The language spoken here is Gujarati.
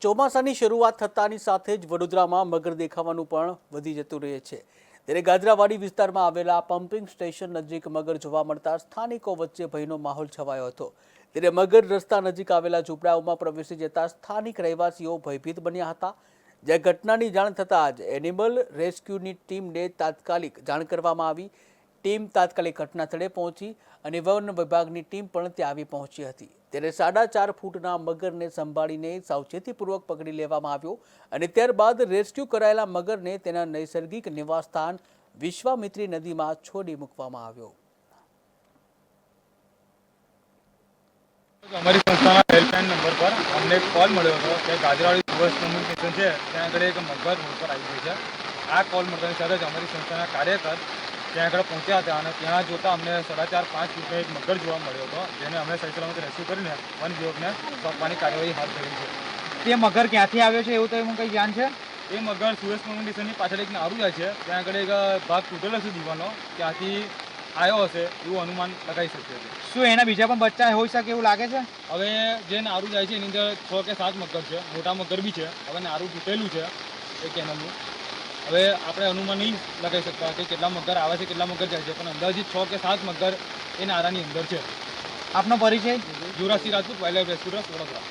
ચોમાસાની શરૂઆત થતાની સાથે જ વડોદરામાં મગર દેખાવાનું પણ વધી જતું રહે છે। ત્યારે ગાજરાવાડી વિસ્તારમાં આવેલા પમ્પિંગ સ્ટેશન નજીક મગર જોવા મળતા સ્થાનિકો વચ્ચે ભયનો માહોલ છવાયો હતો। ત્યારે મગર રસ્તા નજીક આવેલા ઝૂંપડાઓમાં પ્રવેશી જતા સ્થાનિક રહેવાસીઓ ભયભીત બન્યા હતા। જ્યાં ઘટનાની જાણ થતાં જ એનિમલ રેસ્ક્યુની ટીમને તાત્કાલિક જાણ કરવામાં આવી। ટીમ તાત્કાલિક ઘટનાસ્થળે પહોંચી અને વન વિભાગની ટીમ પણ ત્યાં આવી પહોંચી હતી। ત્યારે 4.5 ફૂટના મગરને સંભાળીને સાવચેતીપૂર્વક પકડી લેવામાં આવ્યો અને ત્યારબાદ રેસ્ક્યુ કરાયેલા મગરને તેના નૈસર્ગિક નિવાસસ્થાન વિશ્વામિત્રી નદીમાં છોડી મૂકવામાં આવ્યો। हमारी संस्था हेल्पलाइन नंबर पर हमने एक कॉल મળ્યો હતો કે ગાજરાવાડી સુરત કમ્યુનિકેશન છે ત્યાં આગળ એક મગર રોડ પર આવી ગઈ છે। આ કોલ મળતાની સાથે જ અમારી સંસ્થાના કાર્યકર ત્યાં આગળ પહોંચ્યા હતા અને ત્યાં જોતા અમને 4.5-5 ફૂટનો એક મગર જોવા મળ્યો હતો, જેને અમે સહી સલામત રેસ્ક્યુ કરીને વન વિભાગને સોંપવાની કાર્યવાહી હાથ ધરી છે। તે મગર ક્યાંથી આવ્યો છે એવું તો એમાં કંઈ જાણ છે? એ મગર સુરત કમ્યુનિકેશનની પાછળ એક નારું જાય છે, ત્યાં આગળ એક ભાગ તૂટેલો છે દીવાનો, ત્યાંથી આવ્યો હશે એવું અનુમાન લગાવી શકીએ છીએ। શું એના બીજા પણ બચ્ચા હોઈ શકે એવું લાગે છે? હવે જે નારું જાય છે એની અંદર 6 કે 7 મગર છે, મોટા મગર બી છે। હવે નારું તૂટેલું છે એ કેનલનું, હવે આપણે અનુમાન નહીં લગાવી શકતા કે કેટલા મગર આવે છે કેટલા મગર જાય છે, પણ અંદાજિત 6 કે 7 મગર એ નારાની અંદર છે। આપનો પરિચય? Yuvrajsinh Rajput, wild life rescuer, Vadodara.